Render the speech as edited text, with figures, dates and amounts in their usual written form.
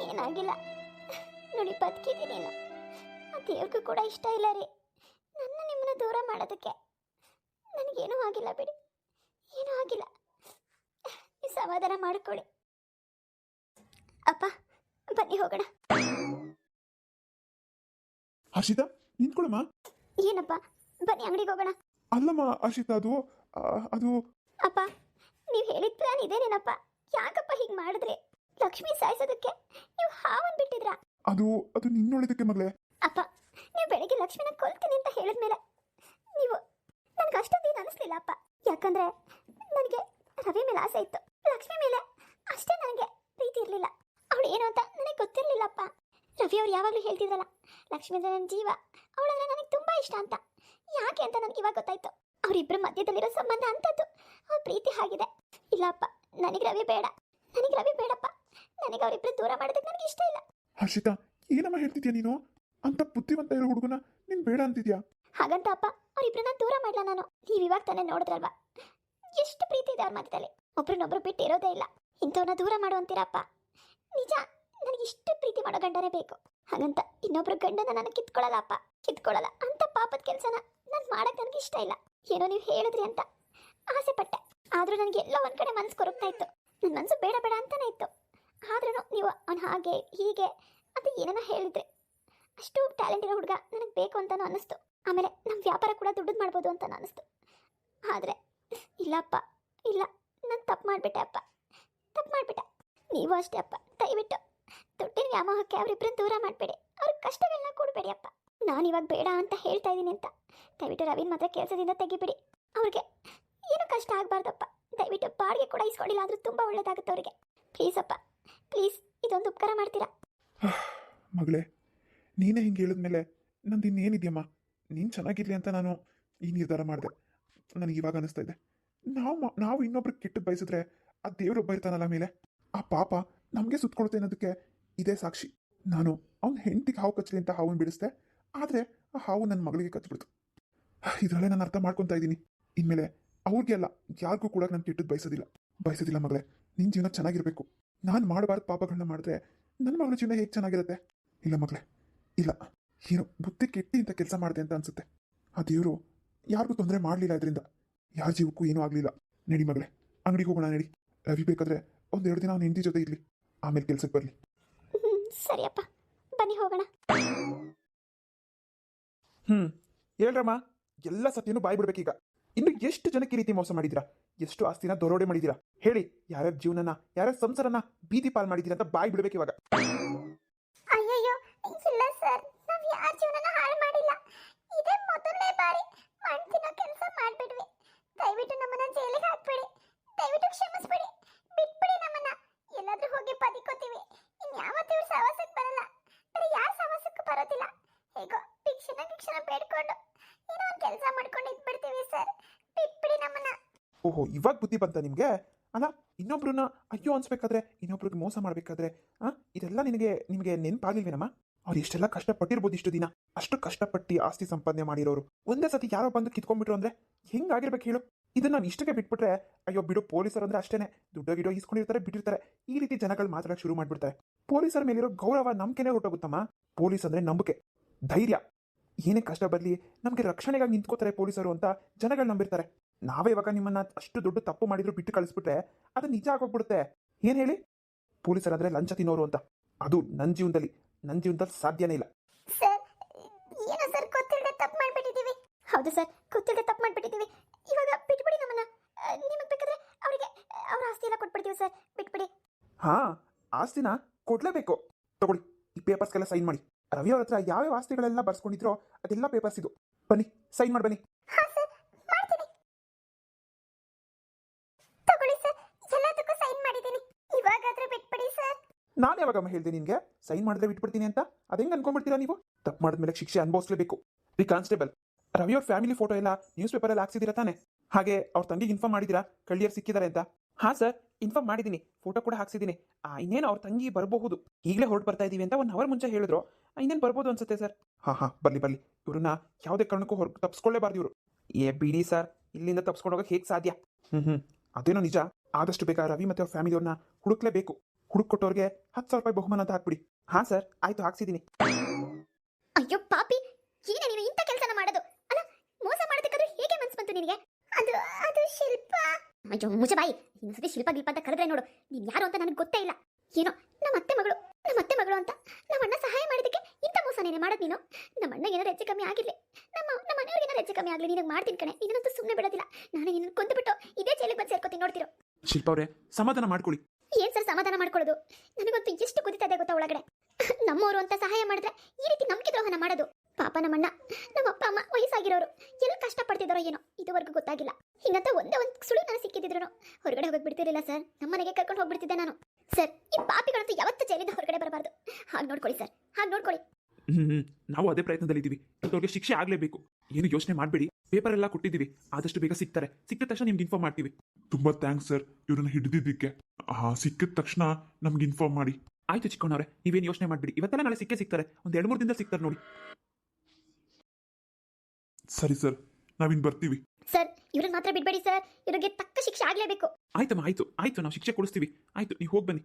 ಏನಾಗಿಲ್ಲ ನೋಡಿ, ಬದುಕಿದ್ದೀನಿ ನೀನು. ಆ ದೇವ್ರಿಗೂ ಕೂಡ ಇಷ್ಟ ಇಲ್ಲ ರೀ ನಿಮ್ಮನ್ನ ದೂರ ಮಾಡೋದಕ್ಕೆ. ನನಗೇನೂ ಆಗಿಲ್ಲ ಬಿಡಿ, ಏನೂ ಆಗಿಲ್ಲ. ನೀವು ಸಮಾಧಾನ ಮಾಡ್ಕೊಳ್ಳಿ. ಅಪ್ಪ ಬನ್ನಿ ಹೋಗೋಣ. ಹರ್ಷಿತಾ ನಿಂತ್ಕೊಳಮ್ಮ. ಏನಪ್ಪ? ಬನ್ನಿ ಅಂಗಡಿಗೆ ಹೋಗೋಣ. ಅಲ್ಲಮ್ಮ ಹರ್ಷಿತಾ, ಅದು ಅಪ್ಪ ನೀವು ಹೇಳಿದ ಪ್ಲಾನ್ ಇದೇನೇನಪ್ಪ? ಯಾಕಪ್ಪ ಹೀಗೆ ಮಾಡಿದ್ರಿ? ಲಕ್ಷ್ಮಿ ಸಾಯಿಸೋದಕ್ಕೆ ನೀವು ಹಾವನ್ ಬಿಟ್ಟಿದ್ರಾ? ಅದು ಅದು ನಿನ್ನೊಳಿದಕ್ಕೆ ಮಗಳೇ. ಅಪ್ಪ ನೀವು ಬೆಳಿಗ್ಗೆ ಲಕ್ಷ್ಮಿನ ಕೊಲ್ತೀನಿ ಅಂತ ಹೇಳಿದ್ಮೇಲೆ ನೀವು ನನಗೆ ಅಷ್ಟೊಂದೇನು ಅನಿಸ್ಲಿಲ್ಲ ಅಪ್ಪ. ಯಾಕಂದ್ರೆ ನನಗೆ ರವಿ ಮೇಲೆ ಆಸೆ ಇತ್ತು, ಲಕ್ಷ್ಮಿ ಮೇಲೆ ಅಷ್ಟೇ ನನಗೆ ಪ್ರೀತಿ ಇರಲಿಲ್ಲ. ಅವಳು ಏನು ಅಂತ ನನಗೆ ಗೊತ್ತಿರಲಿಲ್ಲಪ್ಪ. ರವಿ ಅವ್ರು ಯಾವಾಗಲೂ ಹೇಳ್ತಿದ್ರಲ್ಲ, ಲಕ್ಷ್ಮಿ ಅಂದ್ರೆ ನನ್ನ ಜೀವ, ಅವಳಂದ್ರೆ ನನಗೆ ತುಂಬಾ ಇಷ್ಟ ಅಂತ. ಯಾಕೆ ಅಂತ ನನಗೆ ಇವಾಗ ಗೊತ್ತಾಯ್ತು. ಅವರಿಬ್ಬರ ಮಧ್ಯದಲ್ಲಿರೋ ಸಂಬಂಧ ಅಂತದ್ದು, ಅವ್ರ ಪ್ರೀತಿ ಆಗಿದೆ. ಇಲ್ಲಪ್ಪ, ನನಗೆ ರವಿ ಬೇಡ, ನನಗೆ ರವಿ ಬೇಡಪ್ಪ. ನನಗೆ ಅವರಿಬ್ಬರು ದೂರ ಮಾಡೋದಕ್ಕೆ ನನಗೆ ಇಷ್ಟ ಇಲ್ಲ. ಹರ್ಷಿತಾ ಏನಮ್ಮ ಹೇಳ್ತಿದ್ಯಾ ನೀನು? ಅಂತ ಬುದ್ಧಿವಂತ ಇರೋ ಹುಡುಗನ ನೀನ್ ಬೇಡ ಅಂತಿದ್ಯಾ? ಹಾಗಂತ ಅಪ್ಪ ಅವರಿಬ್ಬರನ್ನ ದೂರ ಮಾಡ್ಲಾ ನಾನು? ನೀವು ಇವಾಗ ತಾನೇ ನೋಡಿದ್ರಲ್ವಾ ಎಷ್ಟು ಪ್ರೀತಿ ಇದೆ ಅವ್ರ ಮಧ್ಯದಲ್ಲಿ. ಒಬ್ರನ್ನೊಬ್ರು ಬಿಟ್ಟು ಇರೋದೇ ಇಲ್ಲ. ಇಂಥವ್ರನ್ನ ದೂರ ಮಾಡುವಂತೀರಪ್ಪ? ನಿಜ, ನನಗೆ ಇಷ್ಟು ಪ್ರೀತಿ ಮಾಡೋ ಗಂಡನೇ ಬೇಕು. ಹಾಗಂತ ಇನ್ನೊಬ್ರು ಗಂಡನ ನಾನು ಕಿತ್ಕೊಳ್ಳಲ್ಲ ಅಪ್ಪ, ಕಿತ್ಕೊಳ್ಳಲ್ಲ. ಅಂತ ಪಾಪದ ಕೆಲಸನ ನಾನು ಮಾಡಕ್ ನನಗೆ ಇಷ್ಟ ಇಲ್ಲ. ಏನೋ ನೀವು ಹೇಳಿದ್ರಿ ಅಂತ ಆಸೆ ಪಟ್ಟೆ, ಆದ್ರೂ ನನಗೆ ಎಲ್ಲೋ ಒಂದ್ ಕಡೆ ಮನ್ಸು ಕೊರಗ್ತಾ ಇತ್ತು. ನನ್ನ ಮನಸ್ಸು ಬೇಡ ಬೇಡ ಅಂತಾನೆ ಇತ್ತು. ಆದ್ರೂ ನೀವು ಅವ್ನು ಹಾಗೆ ಹೀಗೆ ಅಂತ ಏನೇನೋ ಹೇಳಿದ್ರಿ. ಅಷ್ಟು ಟ್ಯಾಲೆಂಟ್ ಇರೋ ಹುಡುಗ ನನಗೆ ಬೇಕು ಅಂತಾನು ಅನ್ನಿಸ್ತು. ಆಮೇಲೆ ನಮ್ಮ ವ್ಯಾಪಾರ ಕೂಡ ದುಡ್ಡು ಮಾಡ್ಬೋದು ಅಂತ ಅನ್ನಿಸ್ತು. ಆದರೆ ಇಲ್ಲಪ್ಪ, ಇಲ್ಲ, ನಾನು ತಪ್ಪು ಮಾಡಿಬಿಟ್ಟೆ ಅಪ್ಪ, ತಪ್ಪು ಮಾಡಿಬಿಟ್ಟೆ. ನೀವು ಅಷ್ಟೇ ಅಪ್ಪ, ದಯವಿಟ್ಟು ದುಡ್ಡಿನ ವ್ಯಾಮೋಹಕ್ಕೆ ಅವರಿಬ್ಬರನ್ನ ದೂರ ಮಾಡಬೇಡಿ, ಅವ್ರ ಕಷ್ಟಗಳನ್ನ ಕೊಡಬೇಡಿ ಅಪ್ಪ. ನಾನು ಇವಾಗ ಬೇಡ ಅಂತ ಹೇಳ್ತಾ ಇದ್ದೀನಿ ಅಂತ ದಯವಿಟ್ಟು ರವಿನ ಮಾತ್ರ ಕೆಲಸದಿಂದ ತೆಗಿಬಿಡಿ. ಅವ್ರಿಗೆ ಏನು ಕಷ್ಟ ಆಗಬಾರ್ದಪ್ಪ. ದಯವಿಟ್ಟು ಬಾಡಿಗೆ ಕೂಡ ಇಸ್ಕೊಂಡಿಲ್ಲ ಆದರೂ ತುಂಬ ಒಳ್ಳೇದಾಗುತ್ತೆ ಅವರಿಗೆ. ಪ್ಲೀಸ್ ಅಪ್ಪ, ಪ್ಲೀಸ್, ಇದೊಂದು ಉಪಕಾರ ಮಾಡ್ತೀರಾ? ಮಗಳೇ, ನೀನೇ ಹಿಂಗೆ ಹೇಳಿದ್ಮೇಲೆ ನಂದು ಇನ್ನೇನಿದೆಯಮ್ಮ. ನೀನು ಚೆನ್ನಾಗಿರ್ಲಿ ಅಂತ ನಾನು ಈ ನಿರ್ಧಾರ ಮಾಡಿದೆ. ನನಗೆ ಇವಾಗ ಅನಿಸ್ತಾ ಇದೆ, ನಾವು ಇನ್ನೊಬ್ರಿಗೆ ಕೆಟ್ಟದ್ದು ಬಯಸಿದ್ರೆ ಆ ದೇವರೊಬ್ಬ ಇರ್ತಾನಲ್ಲ ಮೇಲೆ, ಆ ಪಾಪ ನಮಗೆ ಸುತ್ತಕೊಳುತ್ತೆ ಅನ್ನೋದಕ್ಕೆ ಇದೇ ಸಾಕ್ಷಿ. ನಾನು ಅವ್ನ ಹೆಂಡತಿಗೆ ಹಾವು ಕಚ್ಚಲಿ ಅಂತ ಹಾವನ್ನು ಬಿಡಿಸ್ದೆ, ಆದರೆ ಆ ಹಾವು ನನ್ನ ಮಗಳಿಗೆ ಕಚ್ಚಿಬಿಡ್ತು. ಇದರಲ್ಲೇ ನಾನು ಅರ್ಥ ಮಾಡ್ಕೊತಾ ಇದ್ದೀನಿ. ಇನ್ಮೇಲೆ ಅವ್ರಿಗೆ ಅಲ್ಲ, ಯಾರಿಗೂ ಕೂಡ ನಾನು ಕೆಟ್ಟದ್ದು ಬಯಸೋದಿಲ್ಲ ಮಗಳೇ. ನಿನ್ನ ಜೀವನ ಚೆನ್ನಾಗಿರಬೇಕು. ನಾನು ಮಾಡಬಾರ್ದು ಪಾಪಗಳನ್ನ ಮಾಡಿದ್ರೆ ನನ್ನ ಮಗಳ ಜೀವನ ಹೇಗೆ ಚೆನ್ನಾಗಿರುತ್ತೆ? ಇಲ್ಲ ಮಗಳೇ, ಇಲ್ಲ, ಏನೋ ಬುದ್ಧಿ ಕೆಟ್ಟಿ ಇಂಥ ಕೆಲಸ ಮಾಡಿದೆ ಅಂತ ಅನ್ಸುತ್ತೆ. ಆ ದೇವರು ಯಾರಿಗೂ ತೊಂದರೆ ಮಾಡಲಿಲ್ಲ, ಇದರಿಂದ ಯಾರ ಜೀವಕ್ಕೂ ಏನೂ ಆಗಲಿಲ್ಲ. ನಡಿ ಮಗಳೇ, ಅಂಗಡಿಗೆ ಹೋಗೋಣ, ನಡಿ. ರವಿ ಬೇಕಾದ್ರೆ ಒಂದೆರಡು ದಿನ ಅವ್ನ ಹೆಂಡತಿ ಜೊತೆ ಇರಲಿ, ಆಮೇಲೆ ಕೆಲ್ಸಕ್ಕೆ ಬರಲಿ. ಸರಿಯಪ್ಪ, ಬನ್ನಿ ಹೋಗೋಣ. ಹೇಳ್ರಮ್ಮ, ಎಲ್ಲ ಸತ್ಯನೂ ಬಾಯ್ ಬಿಡ್ಬೇಕೀಗ. ಇನ್ನು ಎಷ್ಟು ಜನಕ್ಕೆ ಈ ರೀತಿ ಮೋಸ ಮಾಡಿದ್ದೀರಾ? ಎಷ್ಟು ಆಸ್ತಿನ ದರೋಡೆ ಮಾಡಿದ್ದೀರಾ? ಹೇಳಿ, ಯಾರ್ಯಾರ ಜೀವನನ, ಯಾರ್ಯಾರ ಸಂಸಾರನ ಬೀದಿ ಪಾಲ್ ಮಾಡಿದ್ದೀರಾ ಅಂತ ಬಾಯ್ ಬಿಡ್ಬೇಕು ಇವಾಗ. ಅಯ್ಯಯ್ಯೋ, ಇಲ್ಲ ಸರ್, ನಾವು ಯಾರ ಜೀವನನ ಹಾಳು ಮಾಡಿಲ್ಲ. ಇದೇ ಮೊದಲನೇ ಬಾರಿ ಮಾಡ್ತಿರೋ ಕೆಲಸ ಮಾಡ್ಬಿಡ್ವಿ. ದಯವಿಟ್ಟು ನಮ್ಮನ್ನ ಜೈಲಿಗೆ ಹಾಕ್ಬೇಡಿ, ದಯವಿಟ್ಟು ಕ್ಷಮಿಸ್ಬಿಡಿ, ಬಿಟ್ಬಿಡಿ ನಮ್ಮನ್ನ. ಎಲ್ಲಾದ್ರೂ ಹೋಗಿ ಬದುಕೋತೀವಿ, ಇನ್ಯಾವತ್ತೂ ಇವ್ರ ಸಹವಾಸಕ್ಕೆ ಬರಲ್ಲ, ಬೇರೆ ಯಾರ ಸಹವಾಸಕ್ಕೂ ಬರೋದಿಲ್ಲ. ಹೇಗೋ ಭಿಕ್ಷಣ ಬೇಡ್ಕೊಂಡು ಏನೋ ಒಂದು ಕೆಲಸ ಮಾಡ್ಕೊಂಡು ಇದ್ಬಿಡ್ತೀವಿ ಸರ್, ಬಿಟ್ಬಿಡಿ ನಮ್ಮನ್ನ. ಓಹೋ, ಇವಾಗ ಬುದ್ಧಿ ಬಂತ ನಿಮಗೆ? ಅಲ್ಲ, ಇನ್ನೊಬ್ರನ್ನ ಅಯ್ಯೋ ಅನ್ಸ್ಬೇಕಾದ್ರೆ, ಇನ್ನೊಬ್ರಿಗೆ ಮೋಸ ಮಾಡಬೇಕಾದ್ರೆ ಇದೆಲ್ಲ ನಿಮಗೆ ನೆನಪಾಗಿಲ್ವೇನಮ್ಮ? ಅವ್ರು ಎಷ್ಟೆಲ್ಲ ಕಷ್ಟಪಟ್ಟಿರ್ಬೋದು ಇಷ್ಟು ದಿನ. ಅಷ್ಟು ಕಷ್ಟಪಟ್ಟು ಆಸ್ತಿ ಸಂಪಾದನೆ ಮಾಡಿರೋರು ಒಂದೇ ಸತಿ ಯಾರೋ ಬಂದು ಕಿತ್ಕೊಂಡ್ಬಿಟ್ರು ಅಂದ್ರೆ ಹೆಂಗಾಗಿರ್ಬೇಕು ಹೇಳು? ಇದನ್ನ ನಾವು ಇಷ್ಟಕ್ಕೆ ಬಿಟ್ಬಿಟ್ರೆ, ಅಯ್ಯೋ ಬಿಡು, ಪೊಲೀಸರು ಅಂದ್ರೆ ಅಷ್ಟೇನೆ, ದುಡ್ಡೋ ಇಸ್ಕೊಂಡಿರ್ತಾರೆ, ಬಿಟ್ಟಿರ್ತಾರೆ. ಈ ರೀತಿ ಜನಗಳು ಮಾತಾಡಕ್ಕೆ ಶುರು ಮಾಡ್ಬಿಡ್ತಾರೆ. ಪೊಲೀಸರ ಮೇಲಿರೋ ಗೌರವ ನಂಬಿಕೆನೇ ಹೊರಟೋಗುತ್ತಮ್ಮ. ಪೊಲೀಸ್ ಅಂದ್ರೆ ನಂಬಿಕೆ, ಧೈರ್ಯ. ಏನೇ ಕಷ್ಟ ಬರಲಿ ನಮಗೆ ರಕ್ಷಣೆಗಾಗಿ ನಿಂತ್ಕೋತಾರೆ ಪೊಲೀಸರು ಅಂತ ಜನಗಳು ನಂಬಿರ್ತಾರೆ. ನಾವೇ ಇವಾಗ ನಿಮ್ಮನ್ನ ಅಷ್ಟು ದೊಡ್ಡ ತಪ್ಪು ಮಾಡಿದ್ರು ಬಿಟ್ಟು ಕಳಿಸ್ಬಿಟ್ರೆ ಅದು ನಿಜ ಆಗೋಗ್ಬಿಡುತ್ತೆ. ಏನ್ ಹೇಳಿ? ಪೊಲೀಸರಾದ್ರೆ ಲಂಚ ತಿನ್ನೋರು ಅಂತ. ಅದು ನನ್ನ ಜೀವನದಲ್ಲಿ ಸಾಧ್ಯನೇ ಇಲ್ಲ. ಸರ್, ಏನೋ ಸರ್, ಗೊತ್ತಿಲ್ಲದೆ ತಪ್ಪು ಮಾಡ್ಬಿಟ್ಟಿದೀವಿ. ಹೌದು ಸರ್, ಗೊತ್ತಿಲ್ಲದೆ ತಪ್ಪು ಮಾಡ್ಬಿಟ್ಟಿದೀವಿ. ಇವಾಗ ಬಿಟ್ಬಿಡಿ ನಮ್ಮನ್ನ. ನಿಮಗೆ ಬೇಕಾದ್ರೆ ಅವರಿಗೆ ಅವ್ರ ಆಸ್ತಿ ಎಲ್ಲ ಕೊಟ್ಬಿಡ್ತೀವಿ ಸರ್, ಬಿಟ್ಬಿಡಿ. ಹಾ, ಆಸ್ತಿನ ಕೊಡ್ಲೇಬೇಕು. ತಗೊಳ್ಳಿ, ಈ ಪೇಪರ್ಸ್ಗೆಲ್ಲ ಸೈನ್ ಮಾಡಿ. ರವಿ ಅವ್ರ ಹತ್ರ ಯಾವ್ಯಾವ ಆಸ್ತಿಗಳೆಲ್ಲ ಬರ್ಸ್ಕೊಂಡಿದ್ರೋ ಅದೆಲ್ಲ ಪೇಪರ್ಸ್ ಇದು. ಬನ್ನಿ, ಸೈನ್ ಮಾಡಿ ಬನ್ನಿ. ಹಾ ಸರ್, ಮಾಡ್ತೀನಿ. ತಗೊಳ್ಳಿ ಸರ್, ಎಲ್ಲದಕ್ಕೂ ಸೈನ್ ಮಾಡಿದ್ದೀನಿ. ಇವಾಗಾದ್ರೂ ಬಿಟ್ಬಿಡಿ ಸರ್. ನಾನು ಯಾವಾಗಮ್ಮ ಹೇಳಿದೆ ನಿಮಗೆ ಸೈನ್ ಮಾಡಿದ್ರೆ ಬಿಟ್ಬಿಡ್ತೀನಿ ಅಂತ? ಅದು ಹೆಂಗೆ ಅನ್ಕೊಂಡ್ಬಿಡ್ತೀರಾ ನೀವು? ತಪ್ಪು ಮಾಡಿದ್ಮೇಲೆ ಶಿಕ್ಷೆ ಅನುಭವಿಸಲೇಬೇಕು. ರೀ ಕಾನ್ಸ್ಟೇಬಲ್, ರವಿ ಅವ್ರ ಫ್ಯಾಮಿಲಿ ಫೋಟೋ ಎಲ್ಲ ನ್ಯೂಸ್ ಪೇಪರಲ್ಲಿ ಹಾಕ್ಸಿದ್ದೀರಾ ತಾನೆ? ಹಾಗೆ ಅವ್ರ ತಂಗಿಗೆ ಇನ್ಫಾರ್ಮ್ ಮಾಡಿದ್ದೀರಾ ಕಳ್ಳಿಯರು ಸಿಕ್ಕಿದ್ದಾರೆ ಅಂತ? ಹಾಂ ಸರ್, ಇನ್ಫಾರ್ಮ್ ಮಾಡಿದ್ದೀನಿ, ಫೋಟೋ ಕೂಡ ಹಾಕ್ಸಿದ್ದೀನಿ. ಇನ್ನೇನು ಅವ್ರ ತಂಗಿ ಬರಬಹುದು, ಈಗಲೇ ಹೊರಟು ಬರ್ತಾ ಇದ್ದೀವಿ ಅಂತ 1 ಅವರ್ ಮುಂಚೆ ಹೇಳಿದ್ರು. ಇನ್ನೇನು ಬರ್ಬೋದು ಅನ್ಸುತ್ತೆ ಸರ್. ಹಾಂ, ಬರಲಿ. ಇವ್ರನ್ನ ಯಾವುದೇ ಕಾರಣಕ್ಕೂ ಹೊರಗೆ ತಪ್ಪಿಸ್ಕೊಳ್ಳೇಬಾರ್ದು ಇವರು. ಬಿಡಿ ಸರ್, ಇಲ್ಲಿಂದ ತಪ್ಪಿಸ್ಕೊಂಡೋಗಕ್ಕೆ ಹೇಗೆ ಸಾಧ್ಯ? ಅದೇನೋ ನಿಜ, ಆದಷ್ಟು ಬೇಗ ರವಿ ಮತ್ತು ಅವ್ರ ಫ್ಯಾಮಿಲಿಯವ್ರನ್ನ ಹುಡುಕ್ಲೇಬೇಕು. ಹುಡುಕೊಟ್ಟವ್ರಿಗೆ 10,000 ರೂಪಾಯಿ ಬಹುಮಾನ ಅಂತ ಹಾಕ್ಬಿಡಿ. ಹಾಂ ಸರ್, ಆಯಿತು, ಹಾಕ್ಸಿದ್ದೀನಿ. ಅಯ್ಯೋ ಪಾಪಿ, ಏನೇ ನೀನು ಇಂಥ ಕೆಲಸನ ಮಾಡೋದು? ಅಲ್ಲ, ಮೋಸ ಮಾಡೋದಕ್ಕಾದ್ರೂ ಹೇಗೆ ಮನ್ಸು ಬಂತು ನಿನಗೆ? ಅದು ಅದು ಶಿಲ್ಪ. ಅಯ್ಯೋ ಮುಚ್ಚ ಬಾಯಿ, ಇನ್ನೊಂದ್ಸತಿ ಶಿಲ್ಪ ಗಿಲ್ಪ ಅಂತ ಕರೆದ್ರೆ ನೋಡು, ನೀನು ಯಾರು ಅಂತ ನನಗೆ ಗೊತ್ತೇ ಇಲ್ಲ. ಏನೋ ನಮ್ಮ ಅತ್ತೆ ಮಗಳು ಅಂತ ನಮ್ಮ ಅಣ್ಣ ಸಹಾಯ ಮಾಡಿದಕ್ಕೆ ಇಂಥ ಮೋಸನೇನೆ ಮಾಡೋದು ನೀನು? ನಮ್ಮ ಅಣ್ಣ ಏನಾದ್ರು ಹೆಚ್ಚು ಕಮ್ಮಿ ಆಗಿರ್ಲಿ, ನಮ್ಮ ಮನೆಯವ್ರಿಗೆ ಏನಾದ್ರು ಹೆಚ್ಚು ಕಮ್ಮಿ ಆಗಲಿ, ನಿನಗೆ ಮಾಡ್ತೀನಿ ಕಣೆ. ನಿನ್ನಂತೂ ಸುಮ್ಮನೆ ಬಿಡೋದಿಲ್ಲ. ನಾನು ನಿನ್ನ ಕೊಂದುಬಿಟ್ಟು ಇದೇ ಜೈಲಿಗೆ ಬಂದು ಸೇರ್ಕೊತೀನಿ, ನೋಡ್ತಿರೋ. ಶಿಲ್ಪ ಅವರೇ, ಸಮಾಧಾನ ಮಾಡ್ಕೊಳ್ಳಿ. ಏನ್ ಸರ್ ಸಮಾಧಾನ ಮಾಡ್ಕೊಳ್ಳೋದು? ನನಗಂತೂ ಎಷ್ಟು ಕುದಿತಾ ಇದೆ ಗೊತ್ತಾ ಒಳಗಡೆ. ನಮ್ಮವರು ಅಂತ ಸಹಾಯ ಮಾಡಿದ್ರೆ ಈ ರೀತಿ ನಂಬಿಕೆ ದ್ರೋಹನ ಮಾಡೋದು? ಪಾಪ ನಮ್ಮಣ್ಣ, ನಮ್ಮ ಅಪ್ಪ ಅಮ್ಮ ವಯಸ್ಸಾಗಿರೋರು ಎಲ್ಲ ಕಷ್ಟಪಡ್ತಿದ್ದಾರೋ ಏನೋ ಇದುವರೆಗೂ ಗೊತ್ತಾಗಿಲ್ಲ. ಹಿಂಗಂತ ಒಂದೇ ಒಂದು ಸುಳಿ ನನಗೆ ಸಿಕ್ಕಿದ್ರು ಹೊರಗಡೆ ಹೋಗಕ್ ಬಿಡ್ತಿರ್ಲಿಲ್ಲ ಸರ್. ನಮ್ಮನೆಗೆ ಕರ್ಕೊಂಡು ಹೋಗ್ಬಿಡ್ತಿದ್ದೆ ನಾನು. ಸರ್, ಈ ಪಾಪಿಗಳಂತೂ ಯಾವತ್ತೂ ಜೈಲಿಂದ ಹೊರಗಡೆ ಬರಬಾರ್ದು. ಹಾಗೆ ನೋಡ್ಕೊಳ್ಳಿ ಸರ್, ಹಾಗೆ ನೋಡ್ಕೊಳ್ಳಿ. ನಾವು ಅದೇ ಪ್ರಯತ್ನದಲ್ಲಿದ್ದೀವಿ. ಅವ್ರಿಗೆ ಶಿಕ್ಷೆ ಆಗಲೇಬೇಕು. ಏನು ಯೋಚನೆ ಮಾಡಬೇಡಿ. ಪೇಪರ್ ಎಲ್ಲ ಕೊಟ್ಟಿದ್ದೀವಿ, ಆದಷ್ಟು ಬೇಗ ಸಿಗ್ತಾರೆ. ಸಿಕ್ಕಿದ ತಕ್ಷಣ ನಿಮ್ಗೆ ಇನ್ಫಾರ್ಮ್ ಮಾಡ್ತೀವಿ. ತುಂಬಾ ಥ್ಯಾಂಕ್ಸ್ ಸರ್, ಇವ್ರನ್ನ ಹಿಡಿದಿದ್ದಕ್ಕೆ. ಸಿಕ್ಕಿದ ತಕ್ಷಣ ನಮ್ಗೆ ಇನ್ಫಾರ್ಮ್ ಮಾಡಿ. ಆಯ್ತು ಚಿಕ್ಕಣ್ಣವ್ರೆ, ನೀವೇನು ಯೋಚನೆ ಮಾಡಬೇಡಿ. ಇವತ್ತೆಲ್ಲ ನಾಳೆ ಸಿಗ್ತಾರೆ. ಒಂದು 2-3 ದಿನದಲ್ಲಿ ಸಿಗ್ತಾರೆ ನೋಡಿ. ಸರಿ ಸರ್, ನಾವಿನ್ ಬರ್ತೀವಿ. ಸರ್, ಇವ್ರನ್ನ ಮಾತ್ರ ಬಿಡ್ಬೇಡಿ ಸರ್, ಇವ್ರಿಗೆ ತಕ್ಕ ಶಿಕ್ಷೆ ಆಗ್ಲೇಬೇಕು. ಆಯ್ತಮ್ಮ, ಆಯ್ತು, ನಾವು ಶಿಕ್ಷೆ ಕೊಡಿಸ್ತೀವಿ. ಆಯ್ತು, ನೀವು ಹೋಗಿ ಬನ್ನಿ.